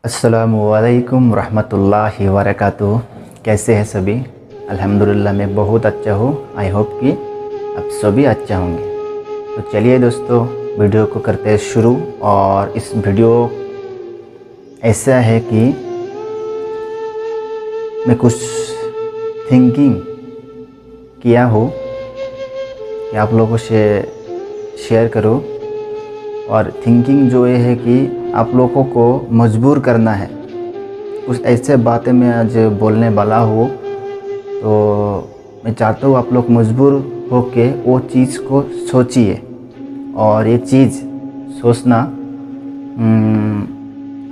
अस्सलामुअलैकुम रहमतुल्लाहि वबरकातुहू। कैसे हैं सभी? अल्हम्दुलिल्लाह मैं बहुत अच्छा हूँ। आई होप कि आप सभी अच्छा होंगे। तो चलिए दोस्तों, वीडियो को करते हैं शुरू। और इस वीडियो ऐसा है कि मैं कुछ थिंकिंग किया हूँ कि आप लोगों से शेयर करूँ। और थिंकिंग जो ये है कि आप लोगों को मजबूर करना है। कुछ ऐसे बातें मैं आज बोलने वाला हूँ, तो मैं चाहता हूँ आप लोग मजबूर होके वो चीज़ को सोचिए। और ये चीज़ सोचना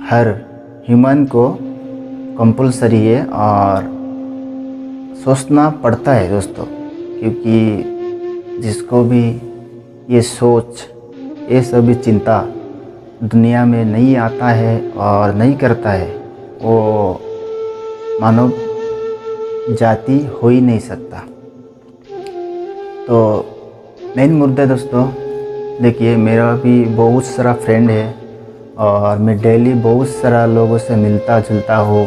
हर ह्यूमन को कंपलसरी है और सोचना पड़ता है दोस्तों। क्योंकि जिसको भी ये सोच, ये सभी चिंता दुनिया में नहीं आता है और नहीं करता है, वो मानव जाति हो ही नहीं सकता। तो मेन मुद्दा दोस्तों, देखिए मेरा भी बहुत सारा फ्रेंड है और मैं डेली बहुत सारा लोगों से मिलता जुलता हूँ,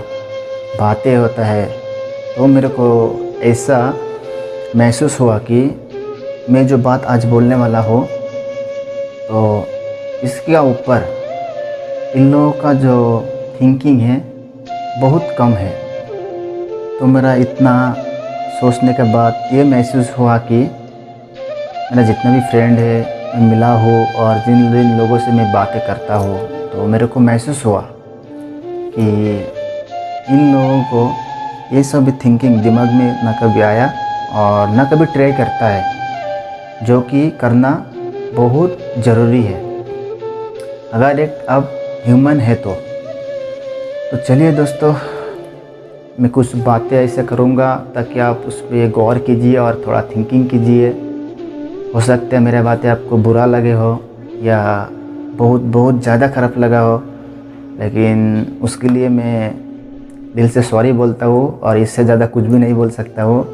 बातें होता है। तो मेरे को ऐसा महसूस हुआ कि मैं जो बात आज बोलने वाला हूँ, तो इसके ऊपर इन लोगों का जो थिंकिंग है बहुत कम है। तो मेरा इतना सोचने के बाद ये महसूस हुआ कि मेरा जितना भी फ्रेंड है, मैं मिला हूँ और जिन जिन लोगों से मैं बातें करता हूँ, तो मेरे को महसूस हुआ कि इन लोगों को ये सब थिंकिंग दिमाग में ना कभी आया और ना कभी ट्राई करता है, जो कि करना बहुत ज़रूरी है अगर एक आप ह्यूमन है तो। चलिए दोस्तों, मैं कुछ बातें ऐसे करूँगा ताकि आप उस पर गौर कीजिए और थोड़ा थिंकिंग कीजिए। हो सकता है मेरे बातें आपको बुरा लगे हो या बहुत ज़्यादा ख़राब लगा हो, लेकिन उसके लिए मैं दिल से सॉरी बोलता हूँ और इससे ज़्यादा कुछ भी नहीं बोल सकता हूँ।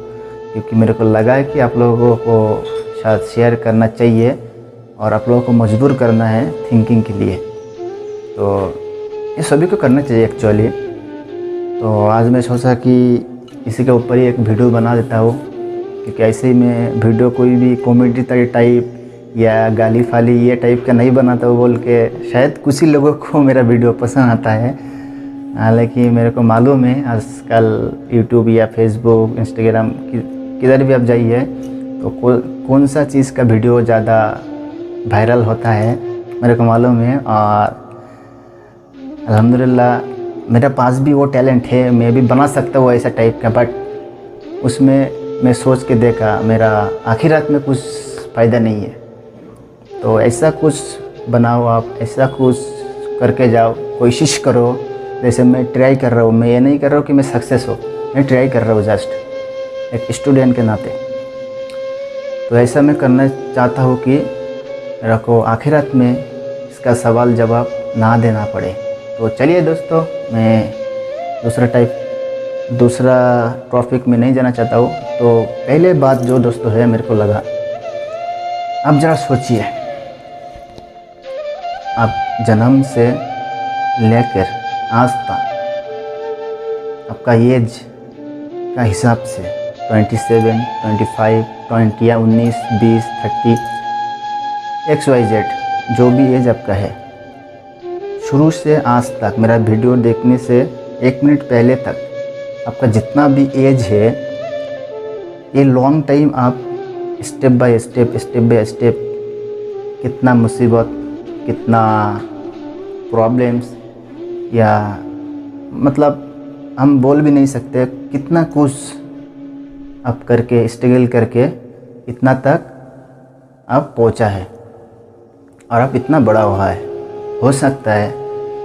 क्योंकि मेरे को लगा है कि आप लोगों को शायद शेयर करना चाहिए और आप लोगों को मजबूर करना है थिंकिंग के लिए। तो ये सभी को करना चाहिए एक्चुअली। तो आज मैं सोचा कि इसी के ऊपर ही एक वीडियो बना देता हूँ, क्योंकि ऐसे ही मैं वीडियो कोई भी कॉमेडी टाइप या गाली फाली ये टाइप का नहीं बनाता हूँ बोल के शायद कुछ ही लोगों को मेरा वीडियो पसंद आता है। हालांकि मेरे को मालूम है आजकल यूट्यूब या फेसबुक, इंस्टाग्राम किधर भी आप जाइए तो कौन सा चीज़ का वीडियो ज़्यादा वायरल होता है, मेरे को मालूम है। और अल्हम्दुलिल्लाह मेरे पास भी वो टैलेंट है, मैं भी बना सकता हूँ ऐसा टाइप का। बट उसमें मैं सोच के देखा मेरा आखिरत में कुछ फ़ायदा नहीं है। तो ऐसा कुछ बनाओ, आप ऐसा कुछ करके जाओ, कोशिश करो। जैसे मैं ट्राई कर रहा हूँ, मैं ये नहीं कर रहा हूँ कि मैं सक्सेस हो, मैं ट्राई कर रहा हूँ जस्ट एक स्टूडेंट के नाते। तो ऐसा मैं करना चाहता हूँ कि मेरे को आखिरत में इसका सवाल जवाब ना देना पड़े। तो चलिए दोस्तों, मैं दूसरा टॉपिक में नहीं जाना चाहता हूँ। तो पहले बात जो दोस्तों है, मेरे को लगा आप ज़रा सोचिए, आप जन्म से लेकर आज तक आपका एज का हिसाब से 27, 25, 20 या 19, 20, 30 XYZ जो भी एज आपका है, शुरू से आज तक मेरा वीडियो देखने से 1 मिनट पहले तक आपका जितना भी एज है, ये लॉन्ग टाइम आप स्टेप बाय स्टेप कितना मुसीबत, कितना प्रॉब्लम्स, या मतलब हम बोल भी नहीं सकते कितना कुछ आप करके स्ट्रगल करके इतना तक आप पहुंचा है और आप इतना बड़ा हुआ है। हो सकता है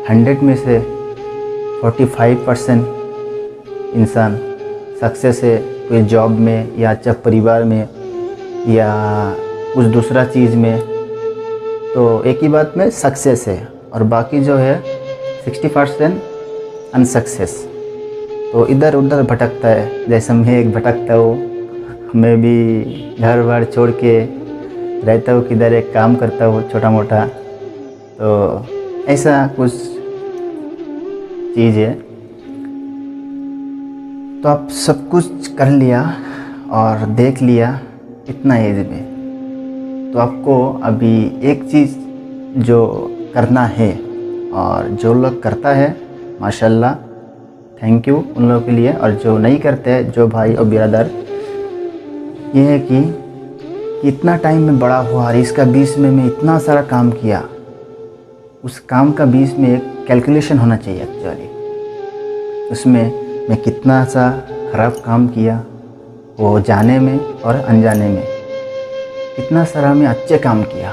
100 में से 45% इंसान सक्सेस है, कोई जॉब में या अच्छा परिवार में या कुछ दूसरा चीज़ में। तो एक ही बात में सक्सेस है और बाकी जो है 60% अनसक्सेस। तो इधर उधर भटकता है, जैसे मैं एक भटकता हूँ। मैं भी घर बार छोड़ के रहता हूँ, किधर एक काम करता हूँ छोटा मोटा। तो ऐसा कुछ चीज़ है। तो आप सब कुछ कर लिया और देख लिया इतना एज में, तो आपको अभी एक चीज़ जो करना है, और जो लोग करता है माशाल्लाह थैंक यू उन लोगों के लिए, और जो नहीं करते जो भाई और बिरादर, ये है कि इतना टाइम में बड़ा हुआ और इसका बीच में मैं इतना सारा काम किया, उस काम का बीच में एक कैलकुलेशन होना चाहिए एक्चुअली। उसमें मैं कितना सा ख़राब काम किया, वो जाने में और अनजाने में, कितना सारा मैं अच्छे काम किया,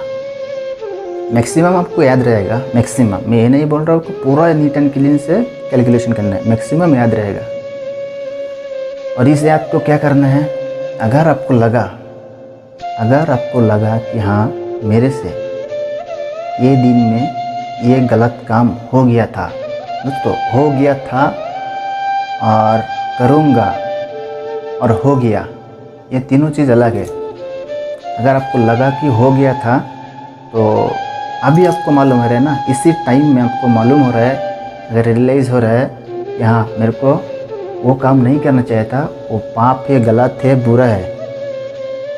मैक्सिमम आपको याद रहेगा। मैक्सिमम, मैं ये नहीं बोल रहा हूँ कि पूरा नीट एंड क्लीन से कैलकुलेशन करना है, मैक्सिमम याद रहेगा। और इस याद को क्या करना है, अगर आपको लगा कि हाँ मेरे से ये दिन में ये गलत काम हो गया था, दोस्तों हो गया था, और करूँगा और हो गया, ये तीनों चीज़ अलग है। अगर आपको लगा कि हो गया था, तो अभी आपको मालूम हो रहा है ना, इसी टाइम में आपको मालूम हो रहा है, अगर रियलाइज़ हो रहा है कि हाँ मेरे को वो काम नहीं करना चाहिए था, वो पाप है, गलत है, बुरा है,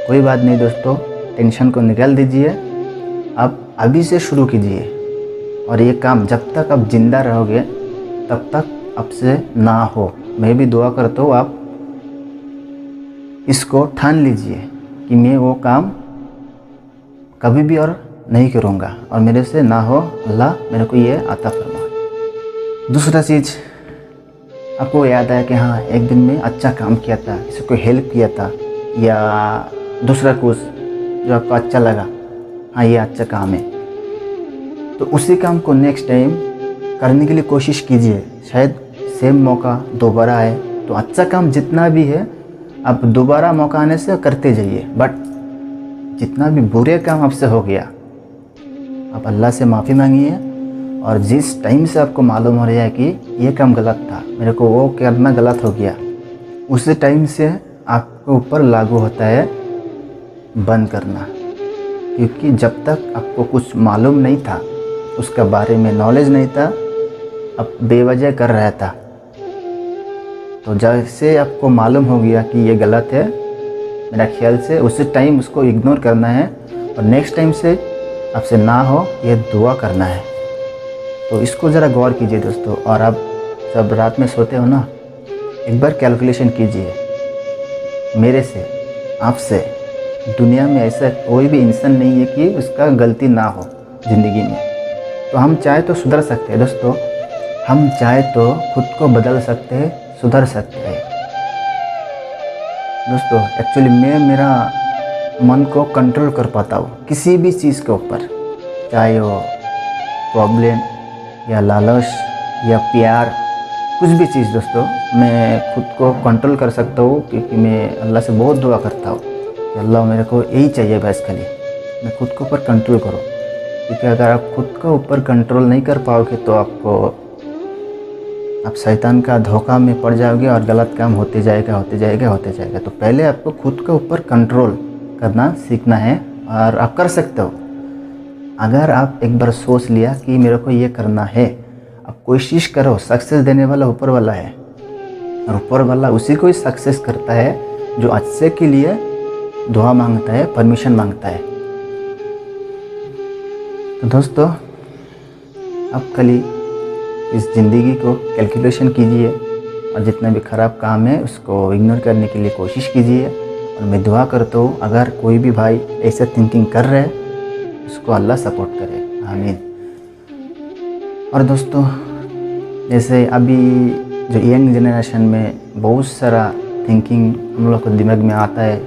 कोई बात नहीं दोस्तों, टेंशन को निकाल दीजिए, आप अभी से शुरू कीजिए। और ये काम जब तक आप ज़िंदा रहोगे तब तक आपसे ना हो। मैं भी दुआ करता हूँ आप इसको ठान लीजिए कि मैं वो काम कभी भी और नहीं करूँगा और मेरे से ना हो, अल्लाह मेरे को ये अता फरमा। दूसरा चीज़ आपको याद है कि हाँ एक दिन में अच्छा काम किया था, किसी को हेल्प किया था, या दूसरा कुछ जो आपको अच्छा लगा, हाँ ये अच्छा काम है, तो उसी काम को नेक्स्ट टाइम करने के लिए कोशिश कीजिए। शायद सेम मौका दोबारा आए, तो अच्छा काम जितना भी है आप दोबारा मौका आने से करते जाइए। बट जितना भी बुरे काम आपसे हो गया, आप अल्लाह से माफ़ी मांगिए, और जिस टाइम से आपको मालूम हो रहा है कि ये काम गलत था, मेरे को वो करना गलत हो गया, उसी टाइम से आपके ऊपर लागू होता है बंद करना। क्योंकि जब तक आपको कुछ मालूम नहीं था, उसका बारे में नॉलेज नहीं था, आप बेवजह कर रहा था, तो जैसे आपको मालूम हो गया कि ये गलत है, मेरा ख्याल से उसी टाइम उसको इग्नोर करना है, और नेक्स्ट टाइम से आपसे ना हो ये दुआ करना है। तो इसको ज़रा गौर कीजिए दोस्तों। और आप जब रात में सोते हो ना, एक बार कैलकुलेशन कीजिए, मेरे से, आपसे, दुनिया में ऐसा कोई भी इंसान नहीं है कि उसका गलती ना हो ज़िंदगी में। तो हम चाहे तो सुधर सकते हैं दोस्तों, हम चाहे तो खुद को बदल सकते हैं, सुधर सकते हैं दोस्तों। एक्चुअली मैं मेरा मन को कंट्रोल कर पाता हूँ किसी भी चीज़ के ऊपर, चाहे वो प्रॉब्लम या लालच या प्यार, कुछ भी चीज़ दोस्तों, मैं खुद को कंट्रोल कर सकता हूँ। क्योंकि मैं अल्लाह से बहुत दुआ करता हूँ कि अल्लाह मेरे को यही चाहिए बस, खाली मैं खुद के ऊपर कंट्रोल करो। क्योंकि अगर आप खुद के ऊपर कंट्रोल नहीं कर पाओगे तो आप शैतान का धोखा में पड़ जाओगे और गलत काम होते जाएगा। तो पहले आपको खुद के ऊपर कंट्रोल करना सीखना है, और आप कर सकते हो। अगर आप एक बार सोच लिया कि मेरे को ये करना है, आप कोशिश करो। सक्सेस देने वाला ऊपर वाला है, और ऊपर वाला उसी को ही सक्सेस करता है जो अच्छे के लिए दुआ मांगता है, परमिशन मांगता है। तो दोस्तों, आप कल इस ज़िंदगी को कैलकुलेशन कीजिए, और जितना भी ख़राब काम है उसको इग्नोर करने के लिए कोशिश कीजिए। और मैं दुआ करता हूँ अगर कोई भी भाई ऐसा थिंकिंग कर रहे हैं, उसको अल्लाह सपोर्ट करे, आमीन। और दोस्तों, जैसे अभी जो यंग जनरेशन में बहुत सारा थिंकिंग हम लोग को दिमाग में आता है,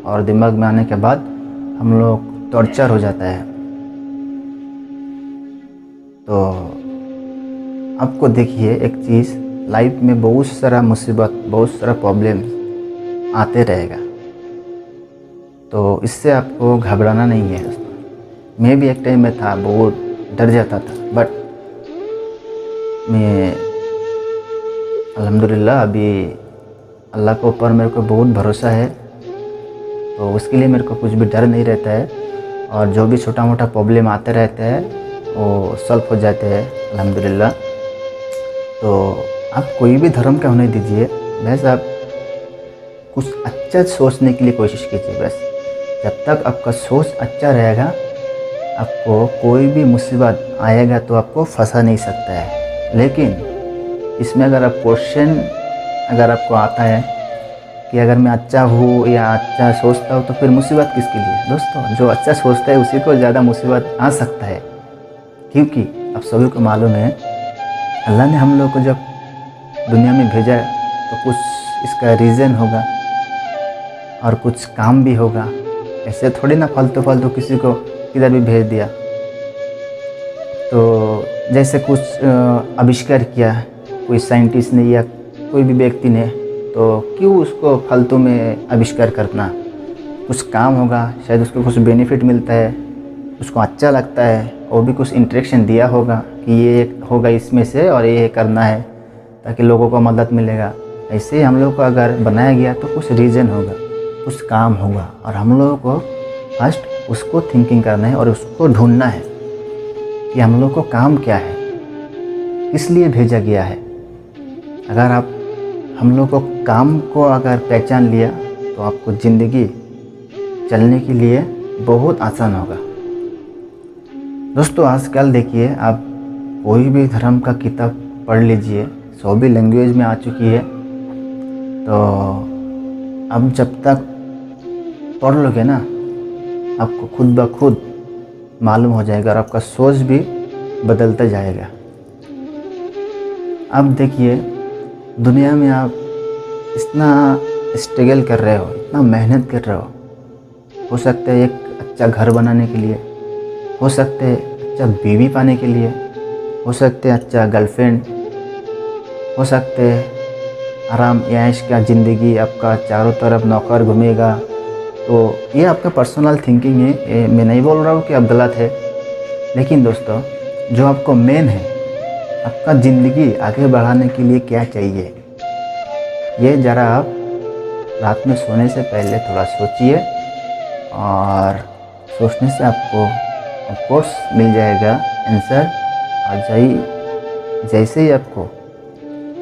और दिमाग में आने के बाद हम लोग टॉर्चर हो जाता है। तो आपको देखिए एक चीज़, लाइफ में बहुत सारा मुसीबत, बहुत सारा प्रॉब्लम आते रहेगा, तो इससे आपको घबराना नहीं है दोस्तों। मैं भी एक टाइम में था, बहुत डर जाता था, बट मैं अल्हम्दुलिल्लाह अभी अल्लाह के ऊपर मेरे को बहुत भरोसा है, तो उसके लिए मेरे को कुछ भी डर नहीं रहता है। और जो भी छोटा मोटा प्रॉब्लम आते रहते हैं वो सॉल्व हो जाते हैं अल्हम्दुलिल्लाह। तो आप कोई भी धर्म का होने दीजिए, बस आप कुछ अच्छा सोचने के लिए कोशिश कीजिए। बस जब तक आपका सोच अच्छा रहेगा, आपको कोई भी मुसीबत आएगा तो आपको फंसा नहीं सकता है। लेकिन इसमें अगर आप क्वेश्चन अगर आपको आता है कि अगर मैं अच्छा हूँ या अच्छा सोचता हूँ तो फिर मुसीबत किसके लिए? दोस्तों, जो अच्छा सोचता है उसी को ज़्यादा मुसीबत आ सकता है, क्योंकि आप सभी को मालूम है अल्लाह ने हम लोग को जब दुनिया में भेजा तो कुछ इसका रीज़न होगा और कुछ काम भी होगा। ऐसे थोड़ी ना फालतू फालतू किसी को किधर भी भेज दिया। तो जैसे कुछ आविष्कार किया कोई साइंटिस्ट ने या कोई भी व्यक्ति ने, तो क्यों उसको फालतू में आविष्कार करना? कुछ काम होगा, शायद उसको कुछ बेनिफिट मिलता है, उसको अच्छा लगता है, वो भी कुछ इंस्ट्रक्शन दिया होगा कि ये होगा इसमें से और ये करना है ताकि लोगों को मदद मिलेगा। ऐसे ही हम लोग को अगर बनाया गया तो कुछ रीज़न होगा, कुछ काम होगा, और हम लोगों को फर्स्ट उसको थिंकिंग करना है और उसको ढूंढना है कि हम लोग को काम क्या है, किस लिए भेजा गया है। अगर आप हम लोग को काम को अगर पहचान लिया तो आपको ज़िंदगी चलने के लिए बहुत आसान होगा। दोस्तों, आजकल देखिए आप कोई भी धर्म का किताब पढ़ लीजिए, 100 भी लैंग्वेज में आ चुकी है। तो अब जब तक पढ़ लोगे ना, आपको खुद ब खुद मालूम हो जाएगा और आपका सोच भी बदलता जाएगा। अब देखिए दुनिया में आप इतना स्ट्रगल कर रहे हो, इतना मेहनत कर रहे हो सकता है एक अच्छा घर बनाने के लिए, हो सकता है अच्छा बीवी पाने के लिए, हो सकता है अच्छा गर्लफ्रेंड, हो सकते है आराम ऐश का ज़िंदगी, आपका चारों तरफ नौकर घूमेगा। तो ये आपका पर्सनल थिंकिंग है, मैं नहीं बोल रहा हूँ कि आप गलत है। लेकिन दोस्तों, जो आपको मेन है, आपका ज़िंदगी आगे बढ़ाने के लिए क्या चाहिए, ये ज़रा आप रात में सोने से पहले थोड़ा सोचिए, और सोचने से आपको ऑफ कोर्स मिल जाएगा आंसर। और जैसे ही आपको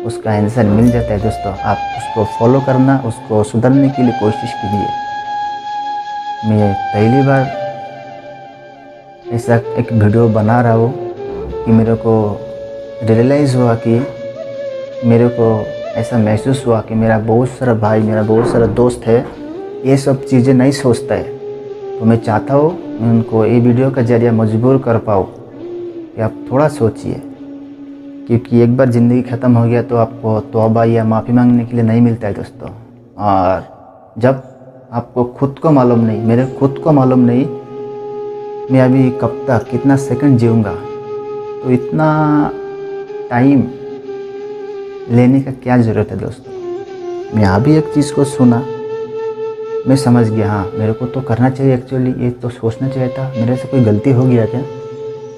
उसका आंसर मिल जाता है दोस्तों, आप उसको फॉलो करना, उसको सुधरने के लिए कोशिश कीजिए। मैं पहली बार ऐसा एक वीडियो बना रहा हूँ कि मेरे को रियलाइज़ हुआ कि मेरे को ऐसा महसूस हुआ कि मेरा बहुत सारा भाई, मेरा बहुत सारा दोस्त है, ये सब चीज़ें नहीं सोचता है। तो मैं चाहता हूँ मैं उनको ये वीडियो का ज़रिया मजबूर कर पाऊँ कि आप थोड़ा सोचिए, क्योंकि एक बार ज़िंदगी ख़त्म हो गया तो आपको तौबा या माफ़ी मांगने के लिए नहीं मिलता है दोस्तों। और जब आपको खुद को मालूम नहीं, मेरे खुद को मालूम नहीं मैं अभी कब तक कितना सेकंड जीऊँगा, तो इतना टाइम लेने का क्या ज़रूरत है दोस्तों। मैं अभी एक चीज़ को सुना, मैं समझ गया, हाँ मेरे को तो करना चाहिए, एक्चुअली ये तो सोचना चाहिए था, मेरे से कोई गलती हो गया क्या,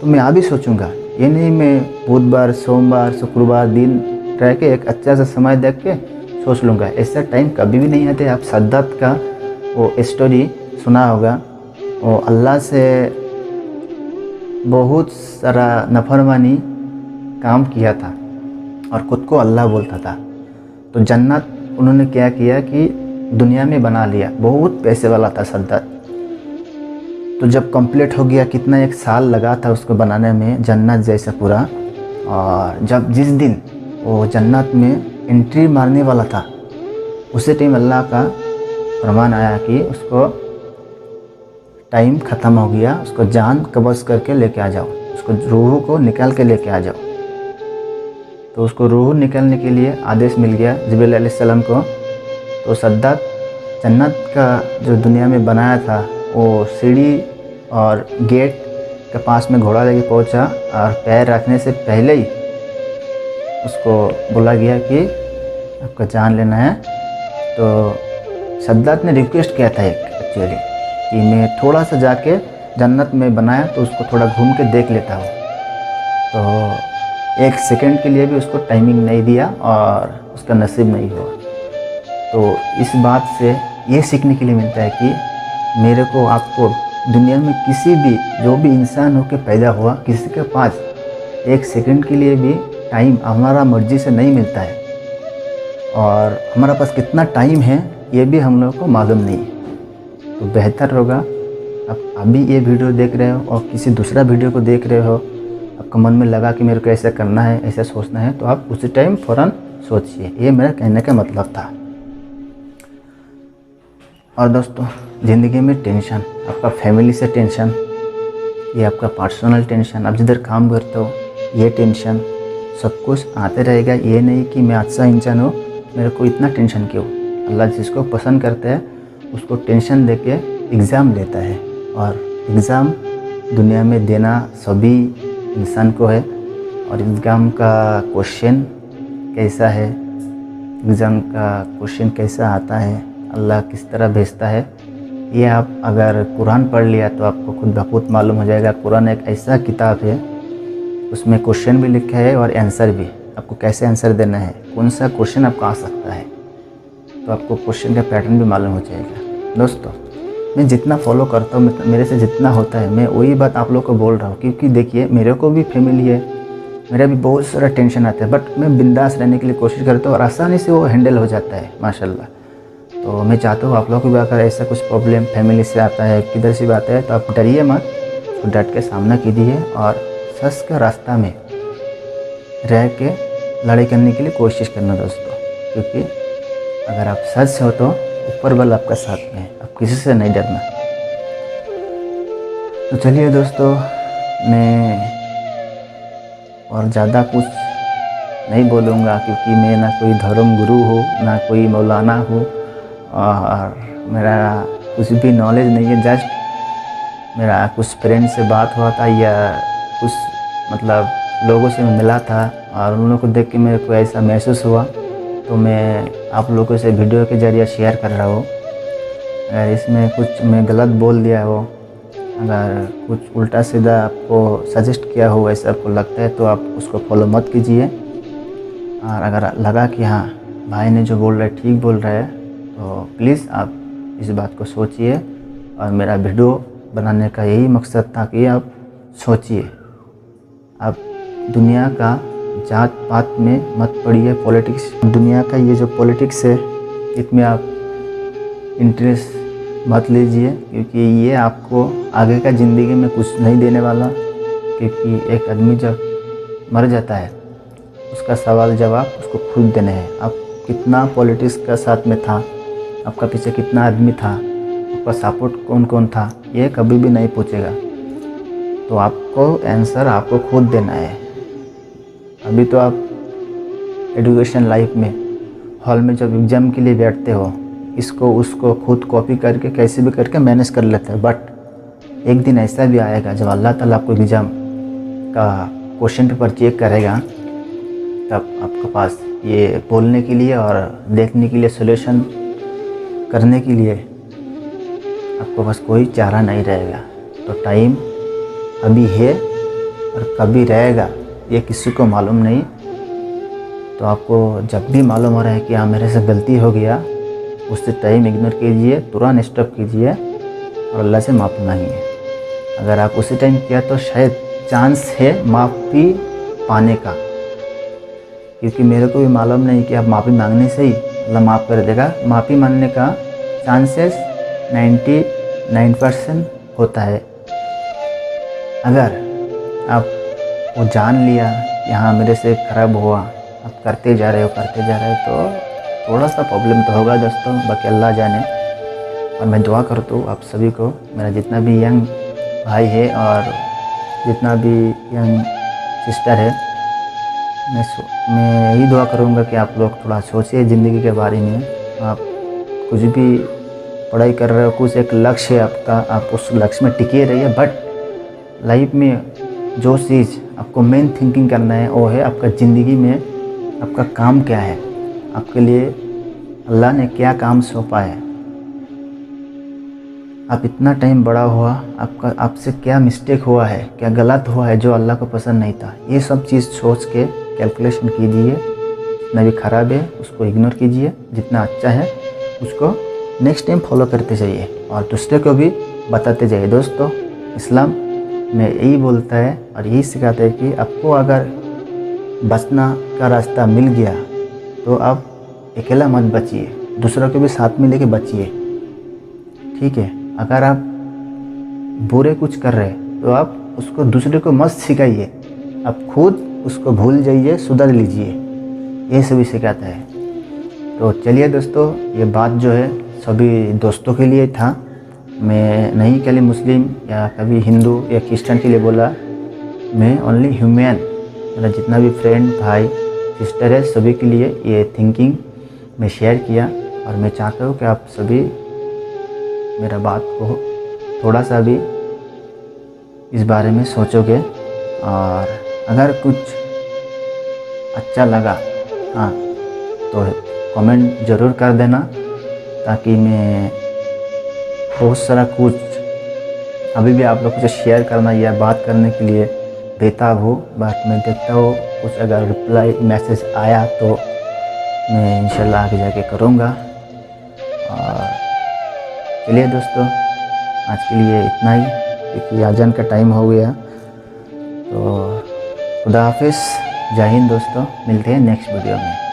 तो मैं अभी सोचूंगा। ये नहीं मैं बुधवार, सोमवार, शुक्रवार दिन रह के एक अच्छा सा समय देख के सोच लूँगा, ऐसा टाइम कभी भी नहीं आता। आप सद्दात का वो स्टोरी सुना होगा, वो अल्लाह से बहुत सारा नफरमानी काम किया था और ख़ुद को अल्लाह बोलता था। तो जन्नत उन्होंने क्या किया कि दुनिया में बना लिया, बहुत पैसे वाला था सद्दात। तो जब कंप्लीट हो गया, कितना 1 साल लगा था उसको बनाने में, जन्नत जैसा पूरा। और जब जिस दिन वो जन्नत में एंट्री मारने वाला था, उसी टाइम अल्लाह का फरमान आया कि उसको टाइम ख़त्म हो गया, उसको जान कब्ज़ करके लेके आ जाओ, उसको रूह को निकाल के लेके आ जाओ। तो उसको रूह निकालने के लिए आदेश मिल गया जिब्रील अलैहिस्सलाम को। तो सद्दात जन्नत का जो दुनिया में बनाया था, वो सीढ़ी और गेट के पास में घोड़ा लेके पहुंचा, और पैर रखने से पहले ही उसको बोला गया कि आपका जान लेना है। तो सद्दात ने रिक्वेस्ट किया था एक्चुअली कि मैं थोड़ा सा जाके जन्नत में बनाया तो उसको थोड़ा घूम के देख लेता हूँ। तो 1 सेकंड के लिए भी उसको टाइमिंग नहीं दिया और उसका नसीब नहीं हुआ। तो इस बात से ये सीखने के लिए मिलता है कि मेरे को, आपको दुनिया में किसी भी जो भी इंसान हो के पैदा हुआ, किसी के पास 1 सेकंड के लिए भी टाइम हमारा मर्जी से नहीं मिलता है, और हमारे पास कितना टाइम है ये भी हम लोगों को मालूम नहीं है। तो बेहतर होगा आप अभी ये वीडियो देख रहे हो और किसी दूसरा वीडियो को देख रहे हो, आपका मन में लगा कि मेरे को ऐसा करना है, ऐसा सोचना है, तो आप उसी टाइम फ़ौरन सोचिए। ये मेरा कहने का मतलब था। और दोस्तों, ज़िंदगी में टेंशन, आपका फैमिली से टेंशन, ये आपका पर्सनल टेंशन, आप जिधर काम करते हो ये टेंशन, सब कुछ आते रहेगा। ये नहीं कि मैं अच्छा इंसान हूँ, मेरे को इतना टेंशन क्यों। अल्लाह जिसको पसंद करता है उसको टेंशन देके एग्ज़ाम लेता है, और एग्ज़ाम दुनिया में देना सभी इंसान को है। और एग्ज़ाम का क्वेश्चन कैसा है, एग्ज़ाम का क्वेश्चन कैसा आता है, अल्लाह किस तरह भेजता है, ये आप अगर कुरान पढ़ लिया तो आपको खुद ब खुद मालूम हो जाएगा। कुरान एक ऐसा किताब है, उसमें क्वेश्चन भी लिखा है और आंसर भी, आपको कैसे आंसर देना है, कौन सा क्वेश्चन आपको आ सकता है, तो आपको क्वेश्चन का पैटर्न भी मालूम हो जाएगा। दोस्तों, मैं जितना फॉलो करता हूँ, मेरे से जितना होता है, मैं वही बात आप लोग को बोल रहा हूँ। क्योंकि देखिए, मेरे को भी फैमिली है, मेरा भी बहुत सारा टेंशन आता है, बट मैं बिंदास रहने के लिए कोशिश करता हूँ और आसानी से वो हैंडल हो जाता है माशाल्लाह। तो मैं चाहता हूँ आप लोग को भी अगर ऐसा कुछ प्रॉब्लम फैमिली से आता है, किधर से भी आता है, तो आप डरिए मत, तो डट के सामना कीजिए और सच का रास्ता में रह के लड़ाई करने के लिए कोशिश करना दोस्तों। क्योंकि अगर आप सच हो तो ऊपर वाला आपका साथ में है, आप किसी से नहीं डरना। तो चलिए दोस्तों, मैं और ज़्यादा कुछ नहीं बोलूँगा, क्योंकि मैं ना कोई धर्म गुरु हूँ, ना कोई मौलाना हूँ, और मेरा कुछ भी नॉलेज नहीं है। जस्ट मेरा कुछ फ्रेंड से बात हुआ था, या कुछ मतलब लोगों से मैं मिला था, और उन लोगों को देख के मेरे को ऐसा महसूस हुआ, तो मैं आप लोगों से वीडियो के ज़रिए शेयर कर रहा हूँ। अगर इसमें कुछ मैं गलत बोल दिया हो, अगर कुछ उल्टा सीधा आपको सजेस्ट किया हो, ऐसा आपको लगता है, तो आप उसको फॉलो मत कीजिए। और अगर लगा कि हाँ भाई ने जो बोल रहा है ठीक बोल रहा है, तो प्लीज़ आप इस बात को सोचिए। और मेरा वीडियो बनाने का यही मकसद था कि आप सोचिए, आप दुनिया का जात पात में मत पड़िए। पॉलिटिक्स, दुनिया का ये जो पॉलिटिक्स है, इसमें आप इंटरेस्ट मत लीजिए, क्योंकि ये आपको आगे का ज़िंदगी में कुछ नहीं देने वाला। क्योंकि एक आदमी जब मर जाता है, उसका सवाल जवाब उसको खुद देने हैं। आप कितना पॉलिटिक्स का साथ में था, आपका पीछे कितना आदमी था, आपका सपोर्ट कौन कौन था, ये कभी भी नहीं पूछेगा। तो आपको आंसर आपको खुद देना है। अभी तो आप एजुकेशन लाइफ में हॉल में जब एग्ज़ाम के लिए बैठते हो, इसको उसको खुद कॉपी करके कैसे भी करके मैनेज कर लेते हैं। बट एक दिन ऐसा भी आएगा जब अल्लाह ताला आपको एग्ज़ाम का क्वेश्चन पेपर चेक करेगा, तब आपके पास ये बोलने के लिए और देखने के लिए, सॉल्यूशन करने के लिए आपको पास कोई चारा नहीं रहेगा। तो टाइम अभी है और कभी रहेगा ये किसी को मालूम नहीं। तो आपको जब भी मालूम हो रहा है कि हाँ मेरे से गलती हो गया, उससे टाइम इग्नोर कीजिए, तुरंत स्टॉप कीजिए और अल्लाह से माफ़ी मांगिए। अगर आप उसी टाइम किया तो शायद चांस है माफ़ी पाने का, क्योंकि मेरे को भी मालूम नहीं कि आप माफ़ी मांगने से ही अल्लाह माफ़ कर देगा। माफ़ी मांगने का चांसेस 99% होता है। अगर आप वो जान लिया कि हाँ मेरे से ख़राब हुआ, आप करते जा रहे हो, तो थोड़ा सा प्रॉब्लम तो होगा दोस्तों, बाकी अल्लाह जाने। और मैं दुआ करता हूँ आप सभी को, मेरा जितना भी यंग भाई है और जितना भी यंग सिस्टर है, मैं यही दुआ करूँगा कि आप लोग थोड़ा सोचिए ज़िंदगी के बारे में। आप कुछ भी पढ़ाई कर रहे हो, कुछ एक लक्ष्य है आपका, आप उस लक्ष्य में टिके रहिए। बट लाइफ में जो चीज़ आपको मेन थिंकिंग करना है वो है आपका ज़िंदगी में आपका काम क्या है, आपके लिए अल्लाह ने क्या काम सौंपा है, आप इतना टाइम बड़ा हुआ, आपसे क्या मिस्टेक हुआ है, क्या गलत हुआ है जो अल्लाह को पसंद नहीं था। ये सब चीज़ सोच के कैलकुलेशन कीजिए। जितना भी ख़राब है उसको इग्नोर कीजिए, जितना अच्छा है उसको नेक्स्ट टाइम फॉलो करते जाइए और दूसरे को भी बताते जाइए। दोस्तों, इस्लाम में यही बोलता है और यही सिखाता है कि आपको अगर बचना का रास्ता मिल गया तो आप अकेला मत बचिए, दूसरों को भी साथ में लेके बचिए। ठीक है, अगर आप बुरे कुछ कर रहे हैं तो आप उसको दूसरे को मत सिखाइए, आप खुद उसको भूल जाइए, सुधर लीजिए। ये सभी सिखाता है। तो चलिए दोस्तों, ये बात जो है सभी दोस्तों के लिए था। मैं नहीं कभी मुस्लिम या कभी हिंदू या क्रिश्चियन के लिए बोला, मैं ओनली ह्यूमन, मेरा जितना भी फ्रेंड भाई सिस्टर है सभी के लिए ये थिंकिंग मैं शेयर किया। और मैं चाहता हूँ कि आप सभी मेरा बात को थोड़ा सा भी इस बारे में सोचोगे, और अगर कुछ अच्छा लगा हाँ तो कमेंट ज़रूर कर देना, ताकि मैं बहुत सारा कुछ अभी भी आप लोगों से शेयर करना या बात करने के लिए बेताब हूँ। बट मैं देखता हूँ कुछ अगर रिप्लाई मैसेज आया तो मैं इंशाल्लाह आगे जाके करूँगा। और चलिए दोस्तों, आज के लिए इतना ही, क्योंकि अजान का टाइम हो गया। तो खुदा हाफिज़, जय हिंद दोस्तों, मिलते हैं नेक्स्ट वीडियो में।